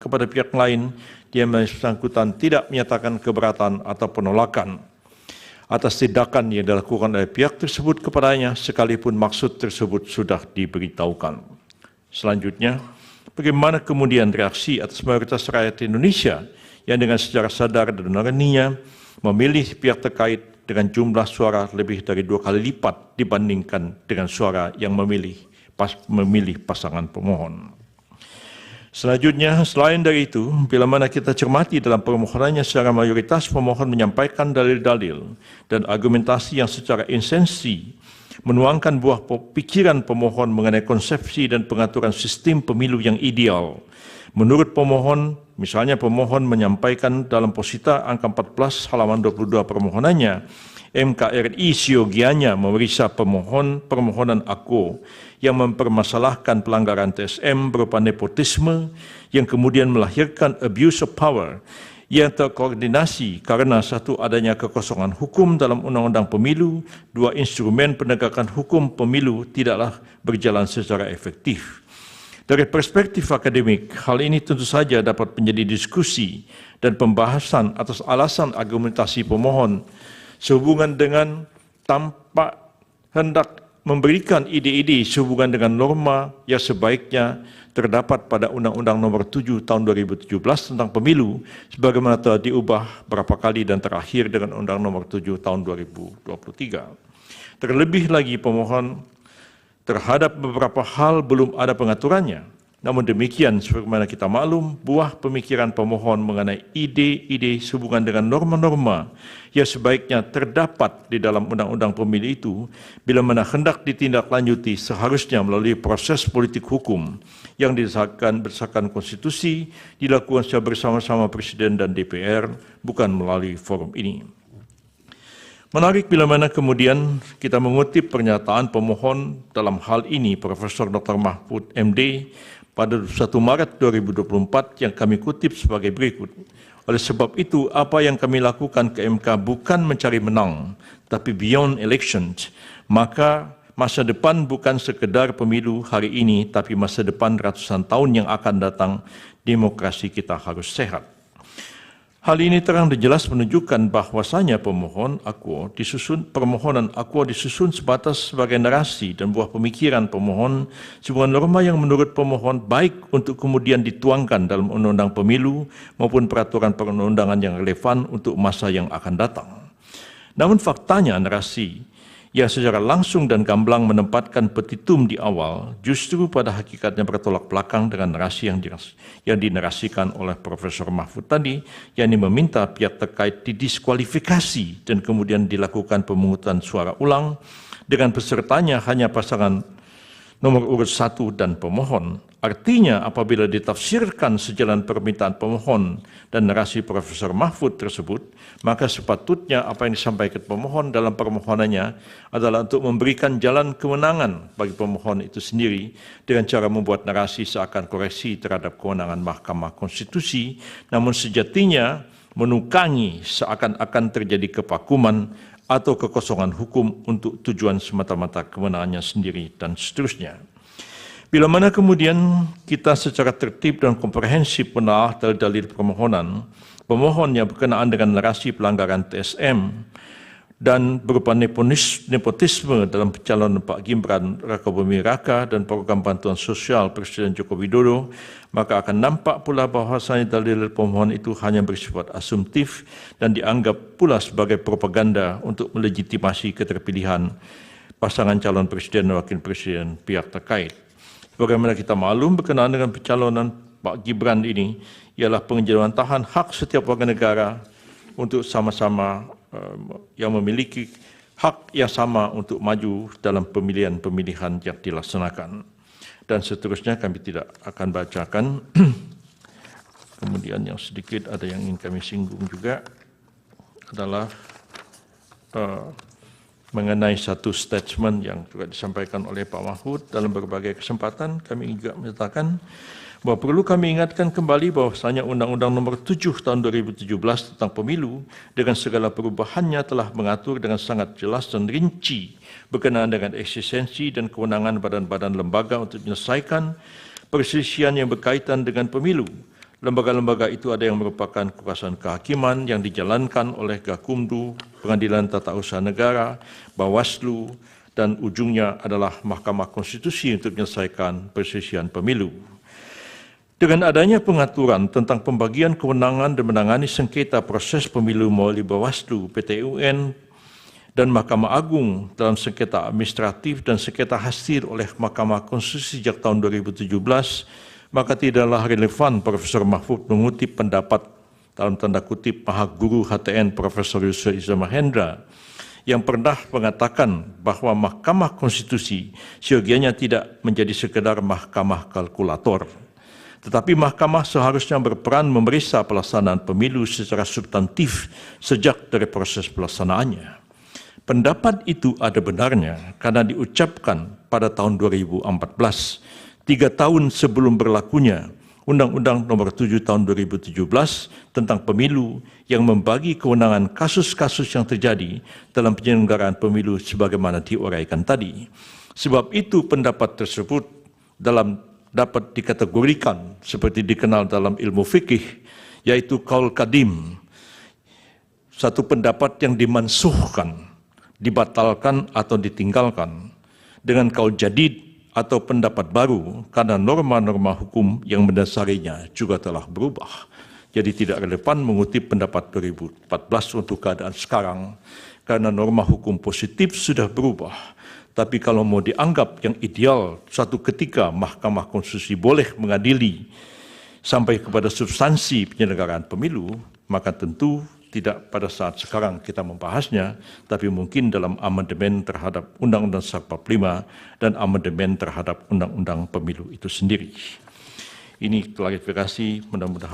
kepada pihak lain yang bersangkutan tidak menyatakan keberatan atau penolakan atas tindakan yang dilakukan oleh pihak tersebut kepadanya sekalipun maksud tersebut sudah diberitahukan. Selanjutnya, bagaimana kemudian reaksi atas mayoritas rakyat Indonesia yang dengan secara sadar dan nuraninya memilih pihak terkait dengan jumlah suara lebih dari 2 kali lipat dibandingkan dengan suara yang memilih pasangan pemohon. Selanjutnya, selain dari itu, bila mana kita cermati dalam permohonannya secara mayoritas pemohon menyampaikan dalil-dalil dan argumentasi yang secara esensi menuangkan buah pikiran pemohon mengenai konsepsi dan pengaturan sistem pemilu yang ideal. Menurut pemohon, misalnya pemohon menyampaikan dalam posita angka 14 halaman 22 permohonannya, MKRI siogianya memeriksa permohonan Akuo yang mempermasalahkan pelanggaran TSM berupa nepotisme yang kemudian melahirkan abuse of power yang terkoordinasi karena satu adanya kekosongan hukum dalam Undang-Undang Pemilu, dua instrumen penegakan hukum pemilu tidaklah berjalan secara efektif. Dari perspektif akademik, hal ini tentu saja dapat menjadi diskusi dan pembahasan atas alasan argumentasi pemohon sehubungan dengan tampak hendak memberikan ide-ide sehubungan dengan norma yang sebaiknya terdapat pada Undang-Undang Nomor 7 Tahun 2017 tentang Pemilu sebagaimana telah diubah berapa kali dan terakhir dengan Undang Nomor 7 Tahun 2023. Terlebih lagi pemohon terhadap beberapa hal belum ada pengaturannya. Namun demikian, sebagaimana kita maklum, buah pemikiran pemohon mengenai ide-ide sehubungan dengan norma-norma yang sebaiknya terdapat di dalam Undang-Undang Pemilu itu, bila mana hendak ditindaklanjuti seharusnya melalui proses politik hukum yang berdasarkan konstitusi, dilakukan secara bersama-sama Presiden dan DPR, bukan melalui forum ini. Menarik bila mana kemudian kita mengutip pernyataan pemohon dalam hal ini Profesor Dr. Mahfud MD pada 1 Maret 2024 yang kami kutip sebagai berikut. Oleh sebab itu, apa yang kami lakukan ke MK bukan mencari menang, tapi beyond elections, maka masa depan bukan sekedar pemilu hari ini, tapi masa depan ratusan tahun yang akan datang, demokrasi kita harus sehat. Hal ini terang dan jelas menunjukkan bahwasanya permohonan Akuo disusun sebatas sebagai narasi dan buah pemikiran pemohon sebuah norma yang menurut pemohon baik untuk kemudian dituangkan dalam Undang-Undang Pemilu maupun peraturan perundang-undangan yang relevan untuk masa yang akan datang. Namun faktanya narasi yang secara langsung dan gamblang menempatkan petitum di awal justru pada hakikatnya bertolak belakang dengan narasi yang dinarasikan oleh Profesor Mahfud tadi, yakni meminta pihak terkait didiskualifikasi dan kemudian dilakukan pemungutan suara ulang dengan pesertanya hanya pasangan nomor urut 1 dan pemohon. Artinya apabila ditafsirkan sejalan permintaan pemohon dan narasi Profesor Mahfud tersebut, maka sepatutnya apa yang disampaikan pemohon dalam permohonannya adalah untuk memberikan jalan kemenangan bagi pemohon itu sendiri dengan cara membuat narasi seakan koreksi terhadap kewenangan Mahkamah Konstitusi, namun sejatinya menukangi seakan-akan terjadi kevakuman atau kekosongan hukum untuk tujuan semata-mata kemenangannya sendiri dan seterusnya. Bila mana kemudian kita secara tertib dan komprehensif menelaah dalil-dalil permohonan, pemohon yang berkenaan dengan narasi pelanggaran TSM dan berupa nepotisme dalam pencalonan Pak Gibran Rakabuming Raka dan program bantuan sosial Presiden Joko Widodo, maka akan nampak pula bahwasanya dalil pemohon itu hanya bersifat asumtif dan dianggap pula sebagai propaganda untuk melegitimasi keterpilihan pasangan calon presiden dan wakil presiden pihak terkait. Bagaimana kita maklum berkenaan dengan pencalonan Pak Gibran ini ialah penjelajahan hak setiap warga negara untuk sama-sama yang memiliki hak yang sama untuk maju dalam pemilihan-pemilihan yang dilaksanakan. Dan seterusnya kami tidak akan bacakan. Kemudian yang sedikit ada yang ingin kami singgung juga adalah mengenai satu statement yang juga disampaikan oleh Pak Mahfud dalam berbagai kesempatan. Kami juga menyatakan bahwa perlu kami ingatkan kembali bahwasanya Undang-Undang Nomor 7 Tahun 2017 tentang Pemilu dengan segala perubahannya telah mengatur dengan sangat jelas dan rinci berkenaan dengan eksistensi dan kewenangan badan-badan lembaga untuk menyelesaikan perselisihan yang berkaitan dengan pemilu. Lembaga-lembaga itu ada yang merupakan kekuasaan kehakiman yang dijalankan oleh Gakumdu, Pengadilan Tata Usaha Negara, Bawaslu, dan ujungnya adalah Mahkamah Konstitusi untuk menyelesaikan perselisihan pemilu. Dengan adanya pengaturan tentang pembagian kewenangan dan menangani sengketa proses pemilu melalui Bawaslu, PT UN, dan Mahkamah Agung dalam sengketa administratif dan sengketa hasil oleh Mahkamah Konstitusi sejak tahun 2017, maka tidaklah relevan Profesor Mahfud mengutip pendapat dalam tanda kutip Maha Guru HTN Profesor Yusril Iza Mahendra yang pernah mengatakan bahwa Mahkamah Konstitusi seyogianya tidak menjadi sekedar mahkamah kalkulator, tetapi mahkamah seharusnya berperan memeriksa pelaksanaan pemilu secara substantif sejak dari proses pelaksanaannya. Pendapat itu ada benarnya karena diucapkan pada tahun 2014, 3 tahun sebelum berlakunya Undang-Undang Nomor 7 Tahun 2017 tentang Pemilu yang membagi kewenangan kasus-kasus yang terjadi dalam penyelenggaraan pemilu sebagaimana diuraikan tadi. Sebab itu pendapat tersebut dapat dikategorikan seperti dikenal dalam ilmu fikih, yaitu qaul qadim, satu pendapat yang dimansuhkan, dibatalkan atau ditinggalkan, dengan qaul jadid atau pendapat baru karena norma-norma hukum yang mendasarinya juga telah berubah. Jadi tidak relevan mengutip pendapat 2014 untuk keadaan sekarang karena norma hukum positif sudah berubah. Tapi kalau mau dianggap yang ideal, suatu ketika Mahkamah Konstitusi boleh mengadili sampai kepada substansi penyelenggaraan pemilu, maka tentu tidak pada saat sekarang kita membahasnya, tapi mungkin dalam amandemen terhadap Undang-Undang 45 dan amandemen terhadap Undang-Undang Pemilu itu sendiri. Ini klarifikasi, mudah-mudahan